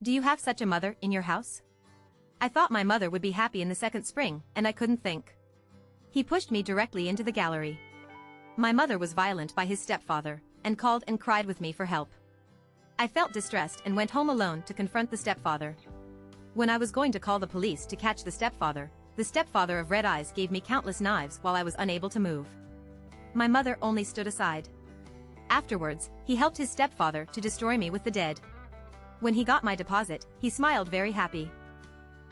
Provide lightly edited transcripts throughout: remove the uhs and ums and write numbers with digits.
Do you have such a mother in your house? I thought my mother would be happy in the second spring, and I couldn't think. He pushed me directly into the gallery. My mother was violent by his stepfather, and called and cried with me for help. I felt distressed and went home alone to confront the stepfather. When I was going to call the police to catch the stepfather of red eyes gave me countless knives while I was unable to move. My mother only stood aside. Afterwards, he helped his stepfather to destroy me with the dead. When he got my deposit, he smiled very happy.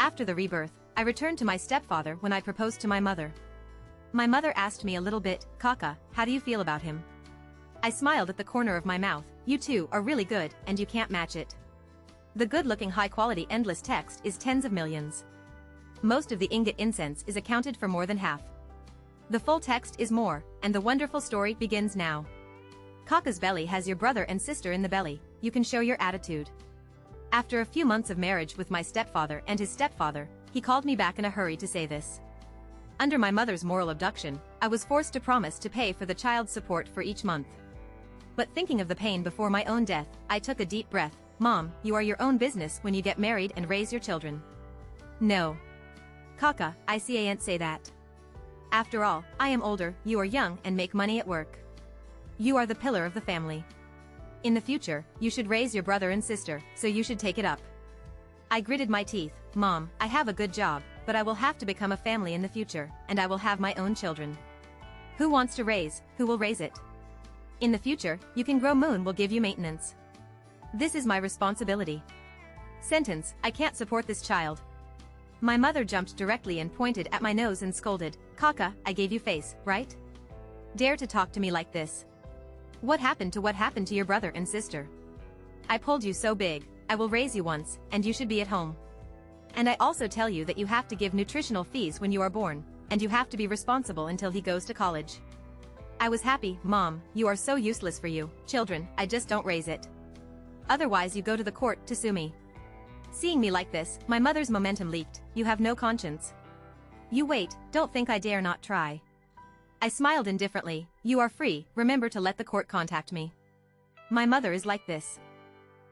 After the rebirth, I returned to my stepfather when I proposed to my mother. My mother asked me a little bit, "Kaka, how do you feel about him?" I smiled at the corner of my mouth. "You two are really good, and you can't match it." The good-looking high-quality endless text is tens of millions. Most of the ingot incense is accounted for more than half. The full text is more, and the wonderful story begins now. Kaka's belly has your brother and sister in the belly. You can show your attitude. After a few months of marriage with my stepfather and his stepfather, he called me back in a hurry to say this. Under my mother's moral abduction, I was forced to promise to pay for the child's support for each month. But thinking of the pain before my own death, I took a deep breath. "Mom, you are your own business when you get married and raise your children." "No. Kaka, I can't say that. After all, I am older, you are young and make money at work. You are the pillar of the family. In the future, you should raise your brother and sister, so you should take it up." I gritted my teeth. "Mom, I have a good job, but I will have to become a family in the future, and I will have my own children. Who wants to raise, who will raise it? In the future, you can grow Moon will give you maintenance. This is my responsibility. Sentence, I can't support this child." My mother jumped directly and pointed at my nose and scolded, "Kaka, I gave you face, right? Dare to talk to me like this? What happened to your brother and sister? I pulled you so big, I will raise you once, and you should be at home. And I also tell you that you have to give nutritional fees when you are born, and you have to be responsible until he goes to college." I was happy. "Mom, you are so useless for you, children, I just don't raise it. Otherwise you go to the court to sue me." Seeing me like this, my mother's momentum leaked. "You have no conscience. You wait, don't think I dare not try." I smiled indifferently. "You are free, remember to let the court contact me." My mother is like this.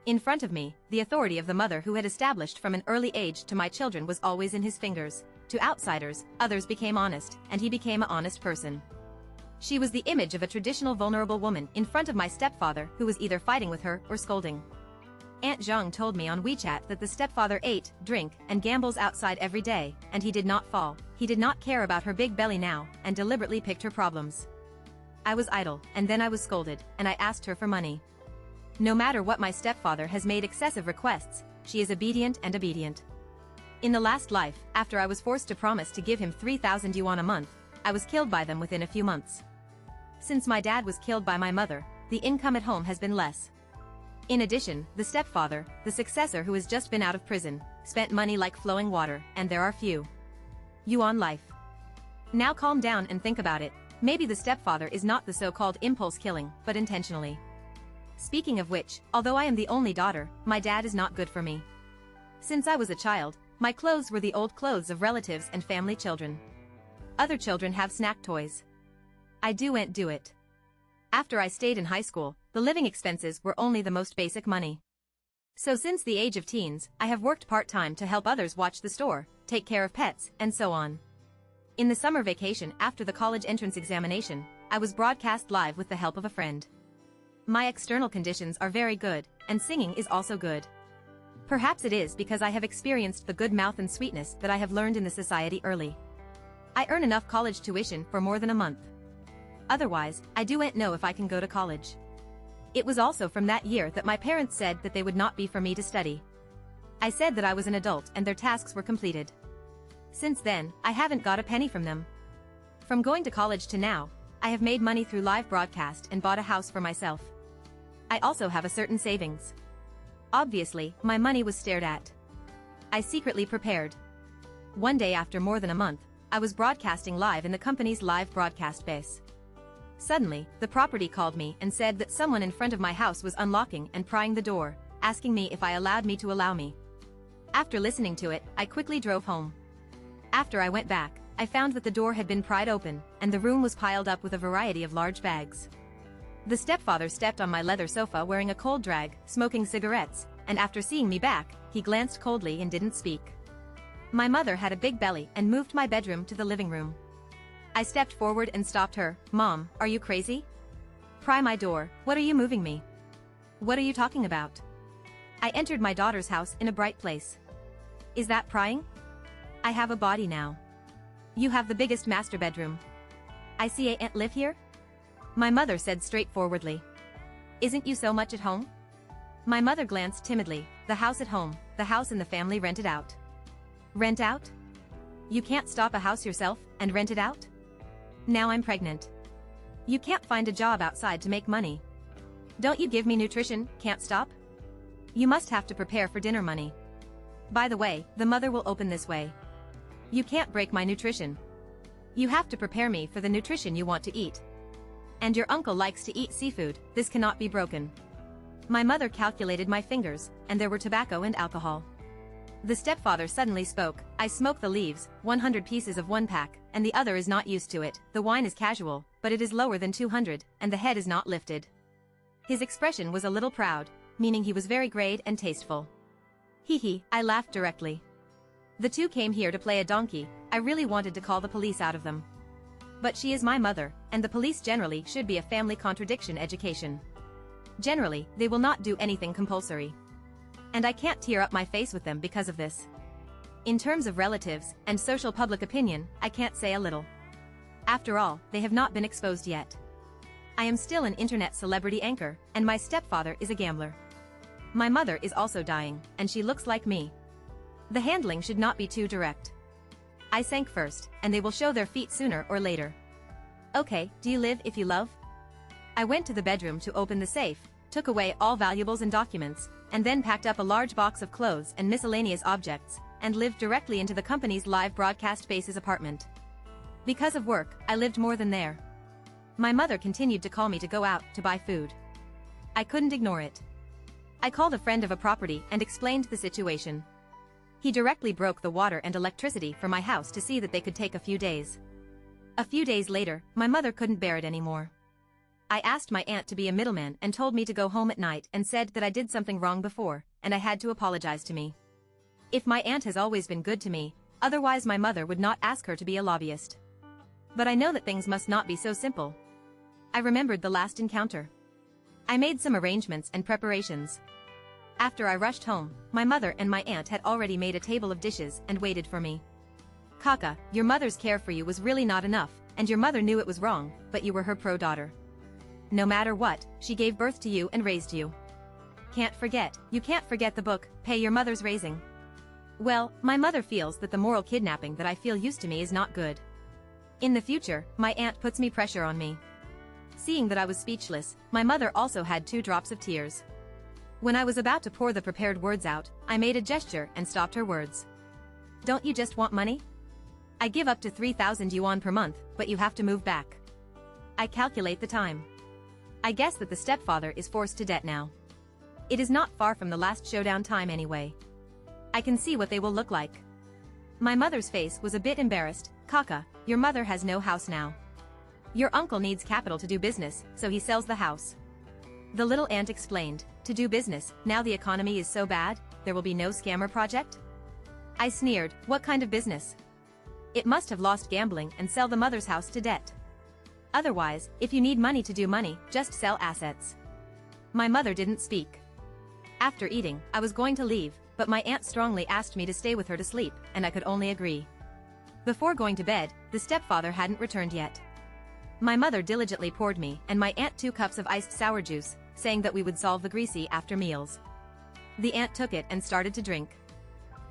In front of me, the authority of the mother who had established from an early age to my children was always in his fingers. To outsiders, others became honest, and he became an honest person. She was the image of a traditional vulnerable woman in front of my stepfather who was either fighting with her or scolding. Aunt Zhang told me on WeChat that the stepfather ate, drink, and gambles outside every day, and he did not fall. He did not care about her big belly now, and deliberately picked her problems. I was idle, and then I was scolded, and I asked her for money. No matter what, my stepfather has made excessive requests, she is obedient and obedient. In the last life, after I was forced to promise to give him 3,000 yuan a month, I was killed by them within a few months. Since my dad was killed by my mother, the income at home has been less. In addition, the stepfather, the successor who has just been out of prison, spent money like flowing water, and there are few yuan life. Now calm down and think about it. Maybe the stepfather is not the so-called impulse killing, but intentionally. Speaking of which, although I am the only daughter, my dad is not good for me. Since I was a child, my clothes were the old clothes of relatives and family children. Other children have snack toys. I ain't do it. After I stayed in high school, the living expenses were only the most basic money. So since the age of teens, I have worked part-time to help others watch the store, take care of pets, and so on. In the summer vacation after the college entrance examination, I was broadcast live with the help of a friend. My external conditions are very good, and singing is also good. Perhaps it is because I have experienced the good mouth and sweetness that I have learned in the society early. I earn enough college tuition for more than a month. Otherwise, I ain't know if I can go to college. It was also from that year that my parents said that they would not be for me to study. I said that I was an adult and their tasks were completed. Since then, I haven't got a penny from them. From going to college to now, I have made money through live broadcast and bought a house for myself. I also have a certain savings. Obviously, my money was stared at. I secretly prepared. One day after more than a month, I was broadcasting live in the company's live broadcast base. Suddenly, the property called me and said that someone in front of my house was unlocking and prying the door, asking me if I allowed me to allow me. After listening to it, I quickly drove home. After I went back, I found that the door had been pried open, and the room was piled up with a variety of large bags. The stepfather stepped on my leather sofa wearing a cold drag, smoking cigarettes, and after seeing me back, he glanced coldly and didn't speak. My mother had a big belly and moved my bedroom to the living room. I stepped forward and stopped her. Mom, are you crazy? Pry my door, what are you moving me? What are you talking about? I entered my daughter's house in a bright place. Is that prying? I have a body now. You have the biggest master bedroom. I see aunt live here? My mother said straightforwardly. Isn't you so much at home? My mother glanced timidly. The house at home, the house in the family rented out. Rent out? You can't stop a house yourself and rent it out? Now I'm pregnant. You can't find a job outside to make money. Don't you give me nutrition, can't stop? You must have to prepare for dinner money. By the way, the mother will open this way. You can't break my nutrition. You have to prepare me for the nutrition you want to eat. And your uncle likes to eat seafood, this cannot be broken. My mother calculated my fingers, and there were tobacco and alcohol. The stepfather suddenly spoke. I smoke the leaves, 100 pieces of one pack, and the other is not used to it. The wine is casual, but it is lower than 200, and the head is not lifted. His expression was a little proud, meaning he was very great and tasteful. Hee, I laughed directly. The two came here to play a donkey. I really wanted to call the police out of them. But she is my mother, and the police generally should be a family contradiction education. Generally, they will not do anything compulsory. And I can't tear up my face with them because of this. In terms of relatives and social public opinion, I can't say a little. After all, they have not been exposed yet. I am still an internet celebrity anchor, and my stepfather is a gambler. My mother is also dying, and she looks like me. The handling should not be too direct. I sank first, and they will show their feet sooner or later. Okay, do you live if you love? I went to the bedroom to open the safe, took away all valuables and documents, and then packed up a large box of clothes and miscellaneous objects, and lived directly into the company's live broadcast base's apartment. Because of work, I lived more than there. My mother continued to call me to go out to buy food. I couldn't ignore it. I called a friend of a property and explained the situation. He directly broke the water and electricity for my house to see that they could take a few days. A few days later, my mother couldn't bear it anymore. I asked my aunt to be a middleman and told me to go home at night and said that I did something wrong before, and I had to apologize to me. If my aunt has always been good to me, otherwise my mother would not ask her to be a lobbyist. But I know that things must not be so simple. I remembered the last encounter. I made some arrangements and preparations. After I rushed home, my mother and my aunt had already made a table of dishes and waited for me. Kaka, your mother's care for you was really not enough, and your mother knew it was wrong, but you were her pro-daughter. No matter what, she gave birth to you and raised you. You can't forget the book, Pay Your Mother's Raising. Well, my mother feels that the moral kidnapping that I feel used to me is not good. In the future, my aunt puts me pressure on me. Seeing that I was speechless, my mother also had 2 drops of tears. When I was about to pour the prepared words out, I made a gesture and stopped her words. Don't you just want money? I give up to 3,000 yuan per month, but you have to move back. I calculate the time. I guess that the stepfather is forced to debt now. It is not far from the last showdown time anyway. I can see what they will look like. My mother's face was a bit embarrassed. Kaka, your mother has no house now. Your uncle needs capital to do business, so he sells the house. The little aunt explained, to do business, now the economy is so bad, there will be no scammer project? I sneered, what kind of business? It must have lost gambling and sell the mother's house to debt. Otherwise, if you need money to do money, just sell assets. My mother didn't speak. After eating, I was going to leave, but my aunt strongly asked me to stay with her to sleep, and I could only agree. Before going to bed, the stepfather hadn't returned yet. My mother diligently poured me and my aunt 2 cups of iced sour juice, saying that we would solve the greasy after meals. The aunt took it and started to drink.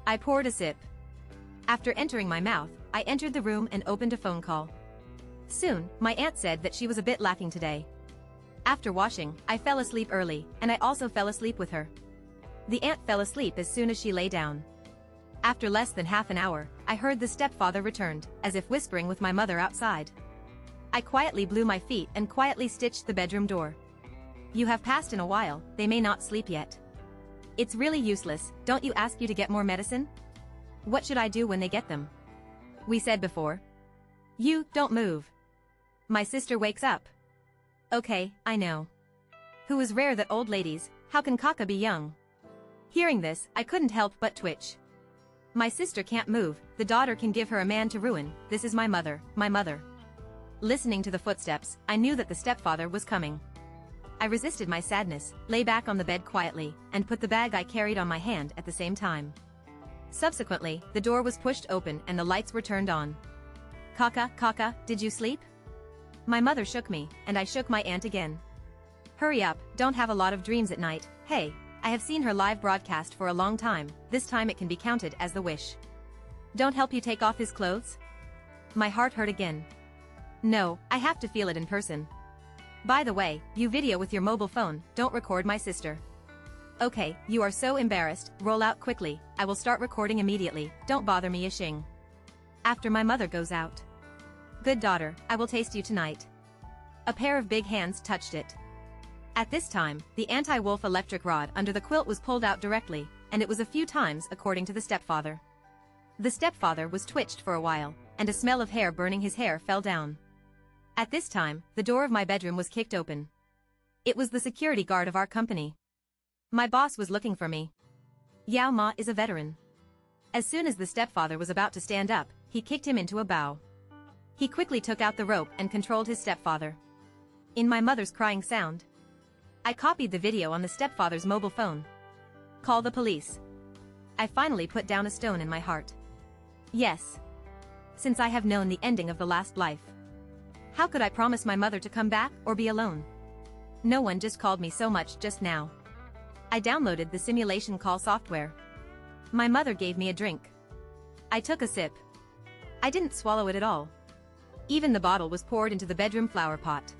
I poured a sip. After entering my mouth, I entered the room and opened a phone call. Soon, my aunt said that she was a bit lacking today. After washing, I fell asleep early, and I also fell asleep with her. The aunt fell asleep as soon as she lay down. After less than half an hour, I heard the stepfather returned, as if whispering with my mother outside. I quietly blew my feet and quietly stitched the bedroom door. You have passed in a while, they may not sleep yet. It's really useless, don't you ask you to get more medicine? What should I do when they get them? We said before. You, don't move. My sister wakes up. Okay, I know. Who is rare that old ladies, how can Kaka be young? Hearing this, I couldn't help but twitch. My sister can't move, the daughter can give her a man to ruin, this is my mother, my mother. Listening to the footsteps, I knew that the stepfather was coming. I resisted my sadness, lay back on the bed quietly, and put the bag I carried on my hand at the same time. Subsequently, the door was pushed open and the lights were turned on. Kaka, did you sleep? My mother shook me, and I shook my aunt again. Hurry up, don't have a lot of dreams at night, hey, I have seen her live broadcast for a long time, this time it can be counted as the wish. Don't help you take off his clothes? My heart hurt again. No, I have to feel it in person. By the way, you video with your mobile phone, don't record my sister. Okay, you are so embarrassed, roll out quickly, I will start recording immediately, don't bother me Yishing. After my mother goes out. Good daughter, I will taste you tonight. A pair of big hands touched it. At this time, the anti-wolf electric rod under the quilt was pulled out directly, and it was a few times according to the stepfather. The stepfather was twitched for a while, and a smell of hair burning his hair fell down. At this time, the door of my bedroom was kicked open. It was the security guard of our company. My boss was looking for me. Yao Ma is a veteran. As soon as the stepfather was about to stand up, he kicked him into a bow. He quickly took out the rope and controlled his stepfather. In my mother's crying sound, I copied the video on the stepfather's mobile phone. Call the police. I finally put down a stone in my heart. Yes. Since I have known the ending of the last life. How could I promise my mother to come back or be alone? No one just called me so much just now. I downloaded the simulation call software. My mother gave me a drink. I took a sip. I didn't swallow it at all. Even the bottle was poured into the bedroom flower pot.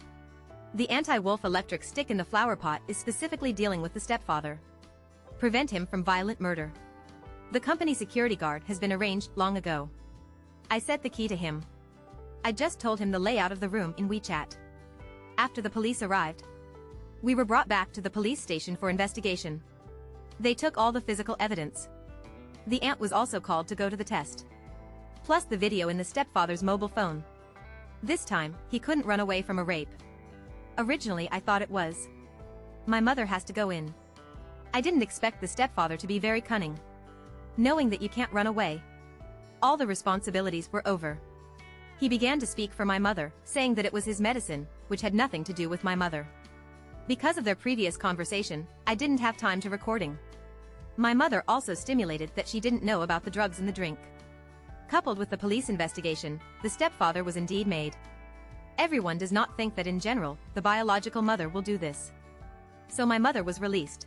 The anti-wolf electric stick in the flower pot is specifically dealing with the stepfather. Prevent him from violent murder. The company security guard has been arranged long ago. I set the key to him. I just told him the layout of the room in WeChat. After the police arrived, we were brought back to the police station for investigation. They took all the physical evidence. The aunt was also called to go to the test. Plus the video in the stepfather's mobile phone. This time, he couldn't run away from a rape. Originally I thought it was. My mother has to go in. I didn't expect the stepfather to be very cunning. Knowing that you can't run away. All the responsibilities were over. He began to speak for my mother, saying that it was his medicine, which had nothing to do with my mother. Because of their previous conversation, I didn't have time to recording. My mother also stimulated that she didn't know about the drugs in the drink. Coupled with the police investigation, the stepfather was indeed made. Everyone does not think that in general, the biological mother will do this. So my mother was released.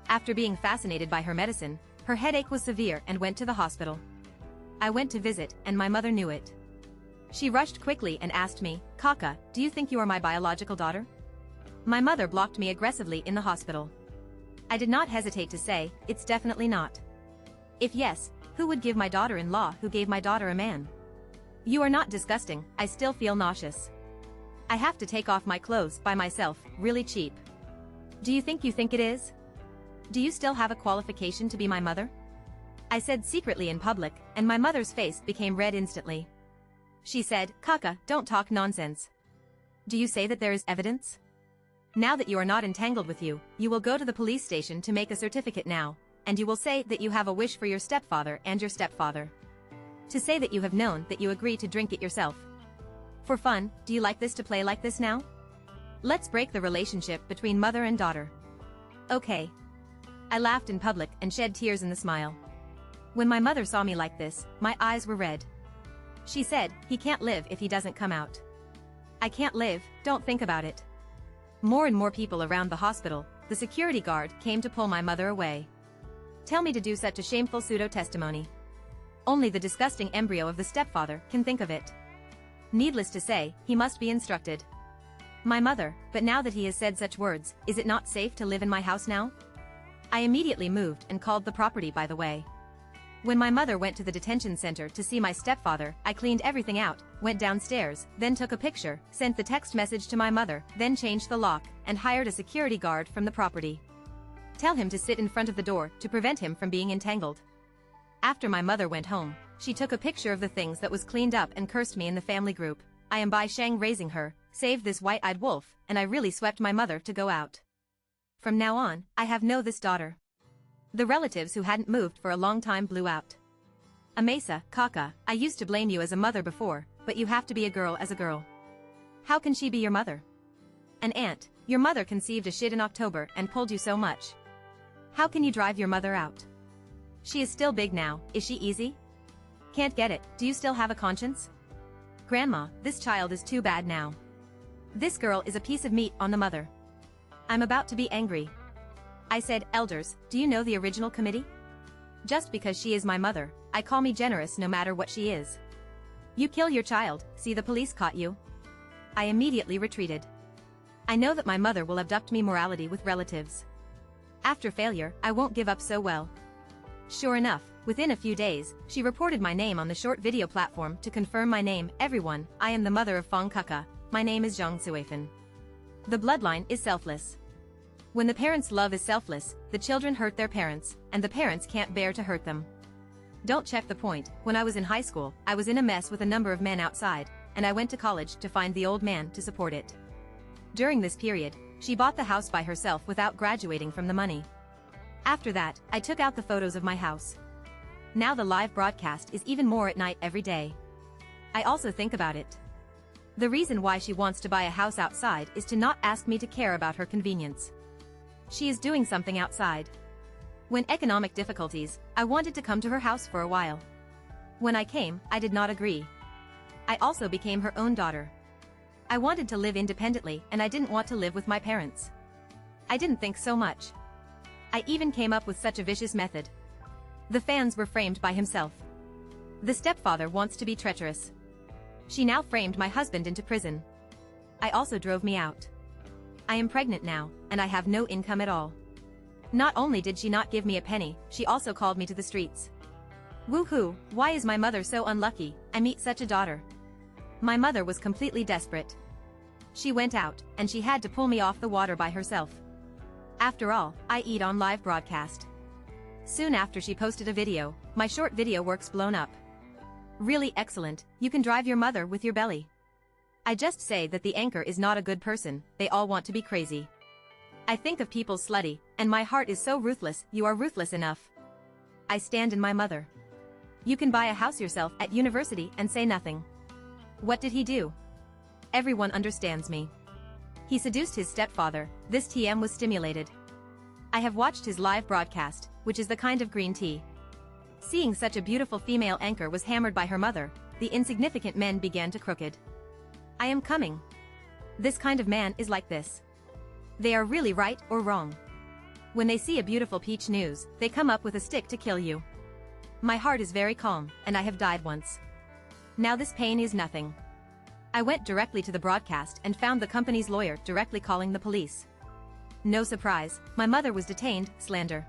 After being fascinated by her medicine, her headache was severe and went to the hospital. I went to visit, and my mother knew it. She rushed quickly and asked me, Kaka, do you think you are my biological daughter? My mother blocked me aggressively in the hospital. I did not hesitate to say, it's definitely not. If yes, who would give my daughter-in-law who gave my daughter a man? You are not disgusting, I still feel nauseous. I have to take off my clothes by myself, really cheap. Do you think it is? Do you still have a qualification to be my mother? I said secretly in public, and my mother's face became red instantly. She said, Kaka, don't talk nonsense. Do you say that there is evidence? Now that you are not entangled with you, you will go to the police station to make a certificate now, and you will say that you have a wish for your stepfather and your stepfather. To say that you have known that you agree to drink it yourself. For fun, do you like this to play like this now? Let's break the relationship between mother and daughter. Okay. I laughed in public and shed tears in the smile. When my mother saw me like this, my eyes were red. She said, he can't live if he doesn't come out. I can't live, don't think about it. More and more people around the hospital, the security guard came to pull my mother away. Tell me to do such a shameful pseudo-testimony. Only the disgusting embryo of the stepfather can think of it. Needless to say, he must be instructed. My mother, but now that he has said such words, is it not safe to live in my house now? I immediately moved and called the property by the way. When my mother went to the detention center to see my stepfather, I cleaned everything out, went downstairs, then took a picture, sent the text message to my mother, then changed the lock, and hired a security guard from the property. Tell him to sit in front of the door to prevent him from being entangled. After my mother went home, she took a picture of the things that was cleaned up and cursed me in the family group. I am Bai Shang raising her, saved this white-eyed wolf, and I really swept my mother to go out. From now on, I have no this daughter. The relatives who hadn't moved for a long time blew out. Amasa, Kaka, I used to blame you as a mother before, but you have to be a girl as a girl. How can she be your mother? An aunt, your mother conceived a shit in October and pulled you so much. How can you drive your mother out? She is still big now, is she easy? Can't get it, do you still have a conscience? Grandma, this child is too bad now. This girl is a piece of meat on the mother. I'm about to be angry. I said, elders, do you know the original committee? Just because she is my mother, I call me generous no matter what she is. You kill your child, see the police caught you. I immediately retreated. I know that my mother will abduct me morality with relatives. After failure, I won't give up so well. Sure enough, within a few days, she reported my name on the short video platform to confirm my name, everyone, I am the mother of Fong Kaka, my name is Zhang Suifan. The bloodline is selfless. When the parents' love is selfless, the children hurt their parents, and the parents can't bear to hurt them. Don't check the point, when I was in high school, I was in a mess with a number of men outside, and I went to college to find the old man to support it. During this period, she bought the house by herself without graduating from the money. After that, I took out the photos of my house. Now the live broadcast is even more at night every day. I also think about it. The reason why she wants to buy a house outside is to not ask me to care about her convenience. She is doing something outside. When economic difficulties, I wanted to come to her house for a while. When I came, I did not agree. I also became her own daughter. I wanted to live independently and I didn't want to live with my parents. I didn't think so much. I even came up with such a vicious method. The fans were framed by himself. The stepfather wants to be treacherous. She now framed my husband into prison. I also drove me out. I am pregnant now, and I have no income at all. Not only did she not give me a penny, she also called me to the streets. Woohoo, why is my mother so unlucky, I meet such a daughter. My mother was completely desperate. She went out, and she had to pull me off the water by herself. After all, I eat on live broadcast. Soon after she posted a video, my short video works blown up. Really excellent, you can drive your mother with your belly. I just say that the anchor is not a good person, they all want to be crazy. I think of people slutty, and my heart is so ruthless, you are ruthless enough. I stand in my mother. You can buy a house yourself at university and say nothing. What did he do? Everyone understands me. He seduced his stepfather, this TM was stimulated. I have watched his live broadcast, which is the kind of green tea. Seeing such a beautiful female anchor was hammered by her mother, the insignificant men began to crooked. I am coming. This kind of man is like this. They are really right or wrong. When they see a beautiful peach news, they come up with a stick to kill you. My heart is very calm, and I have died once. Now this pain is nothing. I went directly to the broadcast and found the company's lawyer directly calling the police. No surprise, my mother was detained, slander.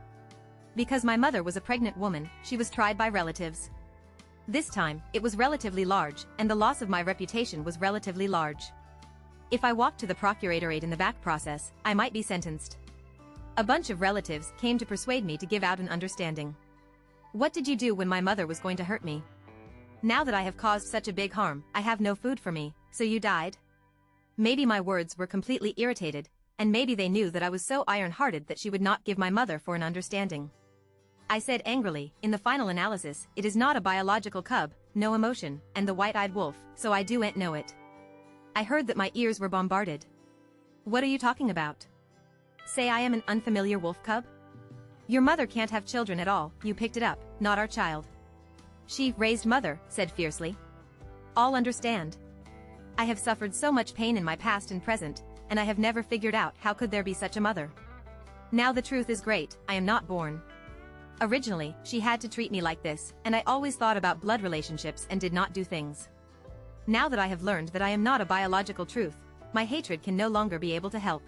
Because my mother was a pregnant woman, she was tried by relatives. This time, it was relatively large, and the loss of my reputation was relatively large. If I walked to the procuratorate in the back process, I might be sentenced. A bunch of relatives came to persuade me to give out an understanding. What did you do when my mother was going to hurt me? Now that I have caused such a big harm, I have no food for me, so you died? Maybe my words were completely irritated, and maybe they knew that I was so iron-hearted that she would not give my mother for an understanding. I said angrily, in the final analysis, it is not a biological cub, no emotion, and the white-eyed wolf, so I do ain't know it. I heard that my ears were bombarded. What are you talking about? Say I am an unfamiliar wolf cub? Your mother can't have children at all, you picked it up, not our child. She raised mother, said fiercely. All understand. I have suffered so much pain in my past and present, and I have never figured out how could there be such a mother. Now the truth is great, I am not born. Originally, she had to treat me like this, and I always thought about blood relationships and did not do things. Now that I have learned that I am not a biological truth, my hatred can no longer be able to help.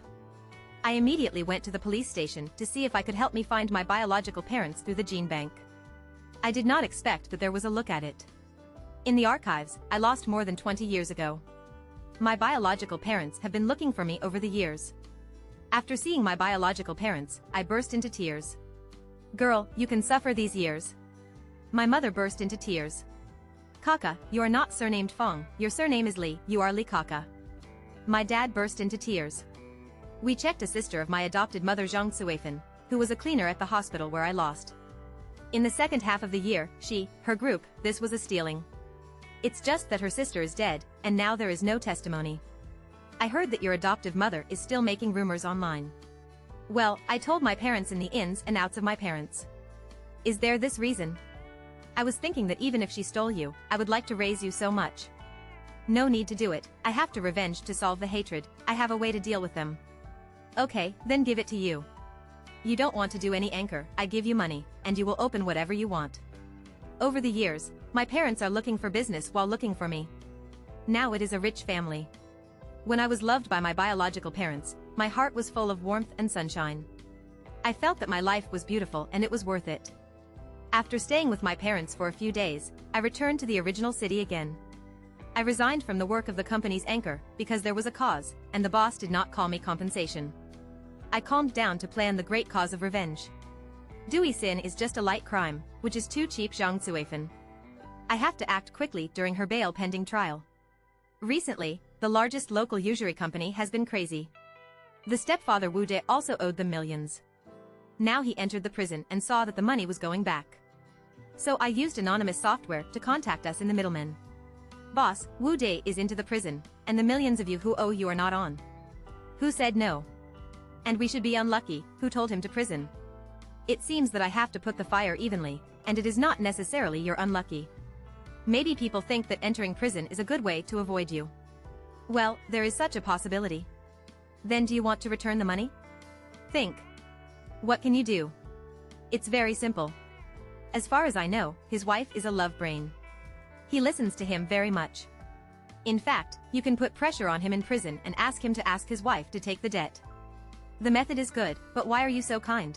I immediately went to the police station to see if I could help me find my biological parents through the gene bank. I did not expect that there was a look at it. In the archives, I lost more than 20 years ago. My biological parents have been looking for me over the years. After seeing my biological parents, I burst into tears. Girl, you can suffer these years. My mother burst into tears. Kaka, you are not surnamed Fong, your surname is Li, you are Li Kaka. My dad burst into tears. We checked a sister of my adopted mother Zhang Suifan, who was a cleaner at the hospital where I lost. In the second half of the year, her group, this was a stealing. It's just that her sister is dead, and now there is no testimony. I heard that your adoptive mother is still making rumors online. Well, I told my parents in the ins and outs of my parents. Is there this reason? I was thinking that even if she stole you, I would like to raise you so much. No need to do it, I have to revenge to solve the hatred, I have a way to deal with them. Okay, then give it to you. You don't want to do any anchor, I give you money, and you will open whatever you want. Over the years, my parents are looking for business while looking for me. Now it is a rich family. When I was loved by my biological parents, my heart was full of warmth and sunshine. I felt that my life was beautiful and it was worth it. After staying with my parents for a few days, I returned to the original city again. I resigned from the work of the company's anchor because there was a cause, and the boss did not call me compensation. I calmed down to plan the great cause of revenge. Dui Sin is just a light crime, which is too cheap Zhang Suifan. I have to act quickly during her bail pending trial. Recently, the largest local usury company has been crazy. The stepfather Wu De also owed them millions. Now he entered the prison and saw that the money was going back. So I used anonymous software to contact us in the middlemen. Boss, Wu De is into the prison, and the millions of you who owe you are not on. Who said no? And we should be unlucky, who told him to prison. It seems that I have to put the fire evenly, and it is not necessarily you're unlucky. Maybe people think that entering prison is a good way to avoid you. Well, there is such a possibility. Then do you want to return the money? Think. What can you do? It's very simple. As far as I know, his wife is a love brain. He listens to him very much. In fact, you can put pressure on him in prison and ask him to ask his wife to take the debt. The method is good, but why are you so kind?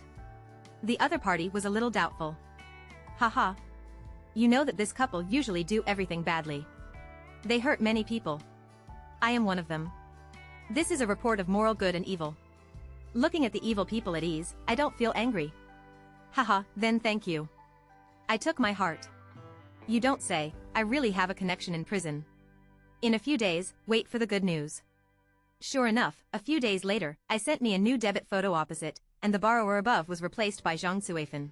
The other party was a little doubtful. Haha. You know that this couple usually do everything badly. They hurt many people. I am one of them. This is a report of moral good and evil. Looking at the evil people at ease, I don't feel angry. Haha, then thank you. I took my heart. You don't say, I really have a connection in prison. In a few days, wait for the good news. Sure enough, a few days later, I sent me a new debit photo opposite, and the borrower above was replaced by Zhang Suifan.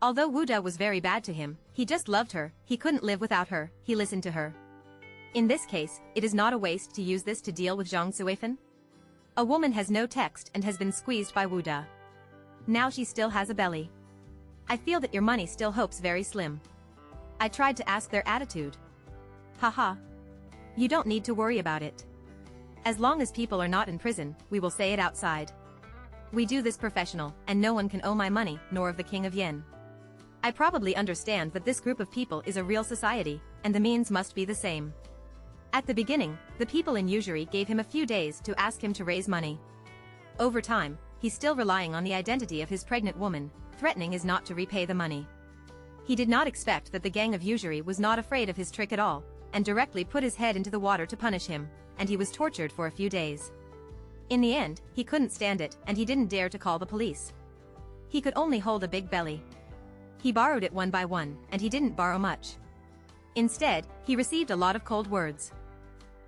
Although Wu De was very bad to him, he just loved her, he couldn't live without her, he listened to her. In this case, it is not a waste to use this to deal with Zhang Suifan. A woman has no text and has been squeezed by Wu De. Now she still has a belly. I feel that your money still hopes very slim. I tried to ask their attitude. Haha. You don't need to worry about it. As long as people are not in prison, we will say it outside. We do this professional, and no one can owe my money, nor of the King of Yen. I probably understand that this group of people is a real society, and the means must be the same. At the beginning, the people in usury gave him a few days to ask him to raise money. Over time, he's still relying on the identity of his pregnant woman, threatening is not to repay the money. He did not expect that the gang of usury was not afraid of his trick at all, and directly put his head into the water to punish him, and he was tortured for a few days. In the end, he couldn't stand it, and he didn't dare to call the police. He could only hold a big belly. He borrowed it one by one, and he didn't borrow much. Instead, he received a lot of cold words.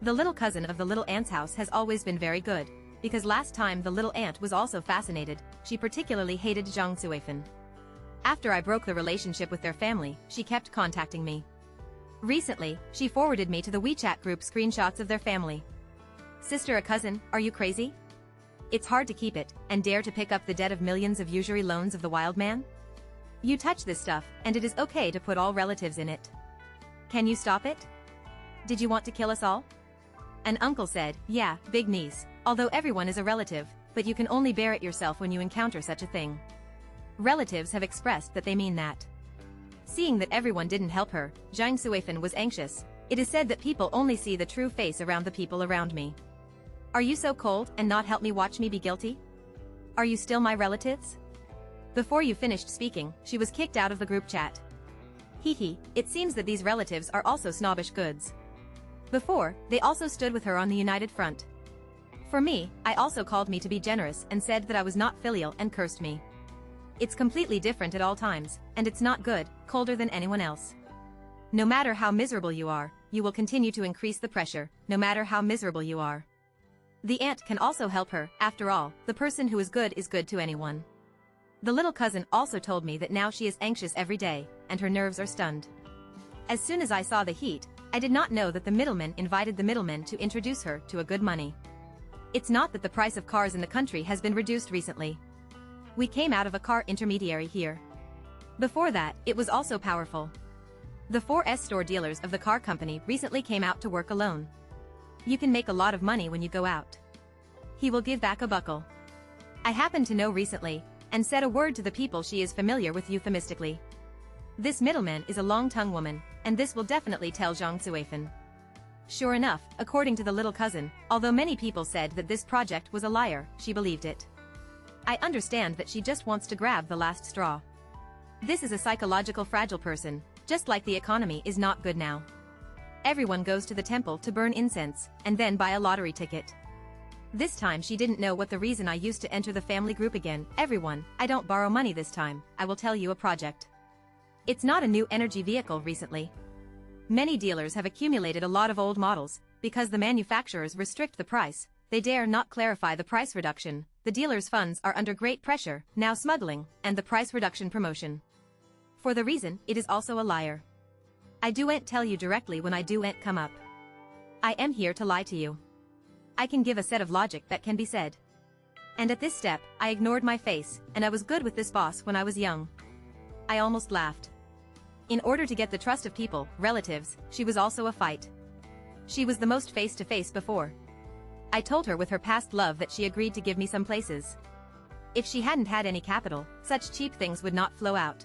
The little cousin of the little ant's house has always been very good, because last time the little ant was also fascinated, she particularly hated Zhang Suifan. After I broke the relationship with their family, she kept contacting me. Recently, she forwarded me to the WeChat group screenshots of their family. Sister or cousin, are you crazy? It's hard to keep it, and dare to pick up the debt of millions of usury loans of the wild man? You touch this stuff, and it is okay to put all relatives in it. Can you stop it? Did you want to kill us all? An uncle said, yeah, big niece, although everyone is a relative, but you can only bear it yourself when you encounter such a thing. Relatives have expressed that they mean that. Seeing that everyone didn't help her, Zhang Suifan was anxious. It is said that people only see the true face around the people around me. Are you so cold and not help me watch me be guilty? Are you still my relatives? Before you finished speaking, she was kicked out of the group chat. Hee, it seems that these relatives are also snobbish goods. Before, they also stood with her on the united front. For me, I also called me to be generous and said that I was not filial and cursed me. It's completely different at all times, and it's not good, colder than anyone else. No matter how miserable you are, you will continue to increase the pressure, no matter how miserable you are. The ant can also help her, after all, the person who is good to anyone. The little cousin also told me that now she is anxious every day, and her nerves are stunned. As soon as I saw the heat, I did not know that the middleman invited the middleman to introduce her to a good money. It's not that the price of cars in the country has been reduced recently. We came out of a car intermediary here. Before that, it was also powerful. The 4S store dealers of the car company recently came out to work alone. You can make a lot of money when you go out. He will give back a buckle. I happened to know recently, and said a word to the people she is familiar with euphemistically. This middleman is a long-tongued woman, and this will definitely tell Zhang Suifan. Sure enough, according to the little cousin, although many people said that this project was a liar, she believed it. I understand that she just wants to grab the last straw. This is a psychological fragile person, just like the economy is not good now. Everyone goes to the temple to burn incense, and then buy a lottery ticket. This time she didn't know what the reason I used to enter the family group again. Everyone, I don't borrow money this time, I will tell you a project. It's not a new energy vehicle recently. Many dealers have accumulated a lot of old models, because the manufacturers restrict the price, they dare not clarify the price reduction, the dealers' funds are under great pressure, now smuggling, and the price reduction promotion. For the reason, it is also a liar. I doen't tell you directly when I doen't come up. I am here to lie to you. I can give a set of logic that can be said. And at this step, I ignored my face, and I was good with this boss when I was young. I almost laughed. In order to get the trust of people, relatives, she was also a fight. She was the most face-to-face before. I told her with her past love that she agreed to give me some places. If she hadn't had any capital, such cheap things would not flow out.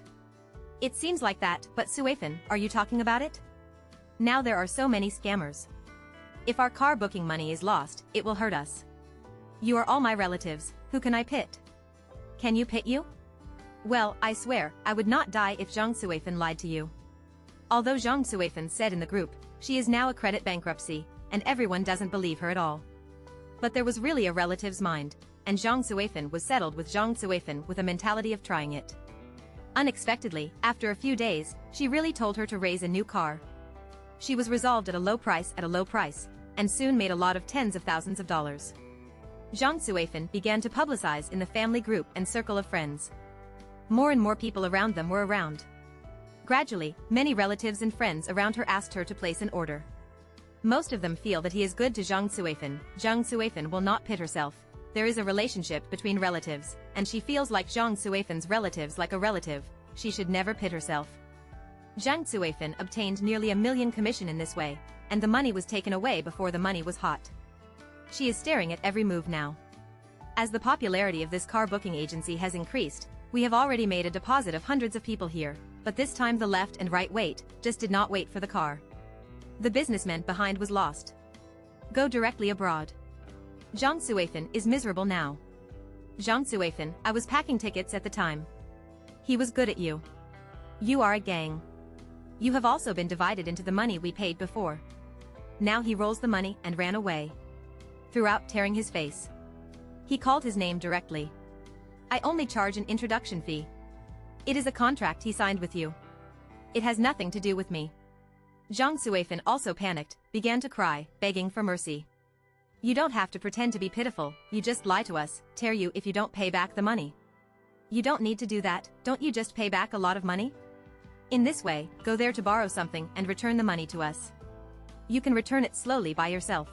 It seems like that, but Suifan, are you talking about it? Now there are so many scammers. If our car booking money is lost, it will hurt us. You are all my relatives, who can I pit? Can you pit you? Well, I swear, I would not die if Zhang Suifan lied to you. Although Zhang Suifan said in the group, she is now a credit bankruptcy, and everyone doesn't believe her at all. But there was really a relative's mind, and Zhang Suifan was settled with Zhang Suifan with a mentality of trying it. Unexpectedly, after a few days, she really told her to raise a new car. She was resolved at a low price, and soon made a lot of tens of thousands of dollars. Zhang Suifan began to publicize in the family group and circle of friends. More and more people around them were around. Gradually, many relatives and friends around her asked her to place an order. Most of them feel that he is good to Zhang Suifan. Zhang Suifan will not pit herself. There is a relationship between relatives, and she feels like Zhang Suifan's relatives like a relative. She should never pit herself. Zhang Suifan obtained nearly $1 million commission in this way, and the money was taken away before the money was hot. She is staring at every move now. As the popularity of this car booking agency has increased, we have already made a deposit of hundreds of people here, but this time the left and right just did not wait for the car. The businessman behind was lost. Go directly abroad. Zhang Suifan is miserable now. Zhang Suifan, I was packing tickets at the time. He was good at you. You are a gang. You have also been divided into the money we paid before. Now he rolls the money and ran away. Throughout tearing his face. He called his name directly. I only charge an introduction fee. It is a contract he signed with you. It has nothing to do with me. Zhang Suifan also panicked, began to cry, begging for mercy. You don't have to pretend to be pitiful, you just lie to us, tear you if you don't pay back the money. You don't need to do that, don't you just pay back a lot of money? In this way, go there to borrow something and return the money to us. You can return it slowly by yourself.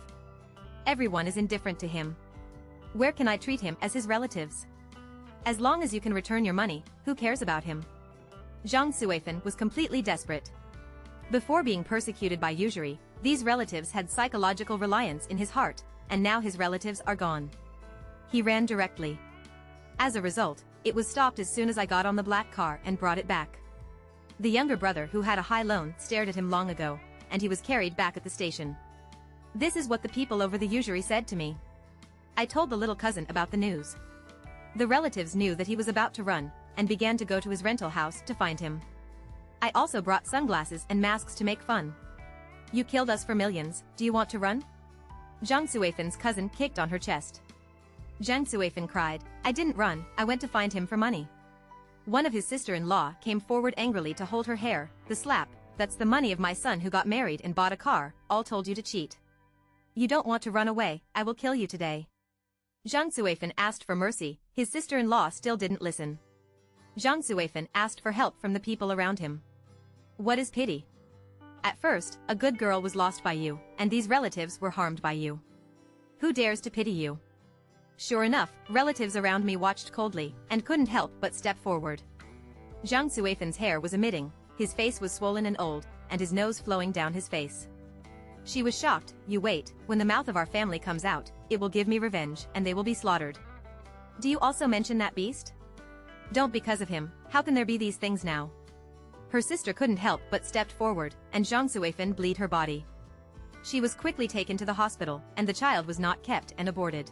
Everyone is indifferent to him. Where can I treat him as his relatives? As long as you can return your money, who cares about him? Zhang Suifan was completely desperate. Before being persecuted by usury, these relatives had psychological reliance in his heart, and now his relatives are gone. He ran directly. As a result, it was stopped as soon as I got on the black car and brought it back. The younger brother who had a high loan stared at him long ago, and he was carried back at the station. This is what the people over the usury said to me. I told the little cousin about the news. The relatives knew that he was about to run, and began to go to his rental house to find him. I also brought sunglasses and masks to make fun. You killed us for millions, do you want to run? Zhang Suifan's cousin kicked on her chest. Zhang Suifan cried, I didn't run, I went to find him for money. One of his sister-in-law came forward angrily to hold her hair, the slap, that's the money of my son who got married and bought a car, all told you to cheat. You don't want to run away, I will kill you today. Zhang Suifan asked for mercy, his sister-in-law still didn't listen. Zhang Suifan asked for help from the people around him. What is pity? At first, a good girl was lost by you, and these relatives were harmed by you. Who dares to pity you? Sure enough, relatives around me watched coldly, and couldn't help but step forward. Zhang Suifan's hair was emitting, his face was swollen and old, and his nose flowing down his face. She was shocked. You wait, when the mouth of our family comes out, it will give me revenge, and they will be slaughtered. Do you also mention that beast? Don't, because of him, how can there be these things now? Her sister couldn't help but stepped forward, and Zhang Suifan bled her body. She was quickly taken to the hospital, and the child was not kept and aborted.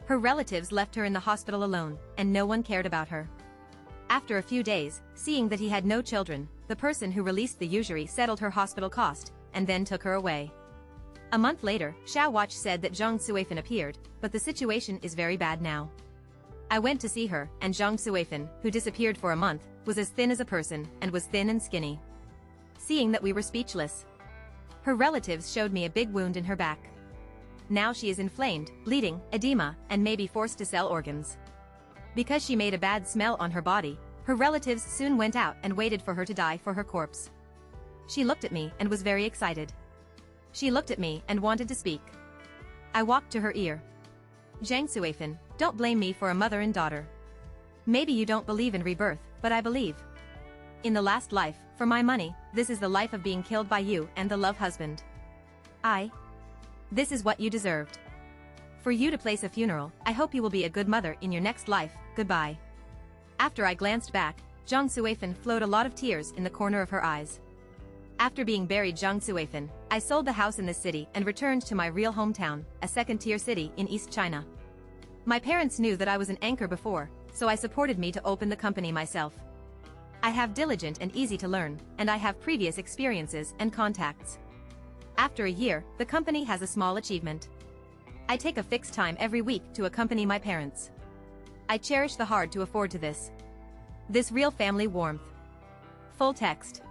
Her relatives left her in the hospital alone, and no one cared about her. After a few days, seeing that he had no children, the person who released the usury settled her hospital cost, and then took her away. A month later, Xiao Watch said that Zhang Suifan appeared, but the situation is very bad now. I went to see her, and Zhang Suifan, who disappeared for a month, was as thin as a person, and was thin and skinny. Seeing that we were speechless. Her relatives showed me a big wound in her back. Now she is inflamed, bleeding, edema, and may be forced to sell organs. Because she made a bad smell on her body, her relatives soon went out and waited for her to die for her corpse. She looked at me and was very excited. She looked at me and wanted to speak. I walked to her ear. Zhang Suifan, don't blame me for a mother and daughter. Maybe you don't believe in rebirth, but I believe. In the last life, for my money, this is the life of being killed by you and the love husband. This is what you deserved. For you to place a funeral, I hope you will be a good mother in your next life, goodbye. After I glanced back, Zhang Suifan flowed a lot of tears in the corner of her eyes. After being buried Zhang Suifan, I sold the house in this city and returned to my real hometown, a second-tier city in East China. My parents knew that I was an anchor before, so I supported me to open the company myself. I have diligent and easy to learn, and I have previous experiences and contacts. After a year, the company has a small achievement. I take a fixed time every week to accompany my parents. I cherish the hard to afford to this. This real family warmth. Full text.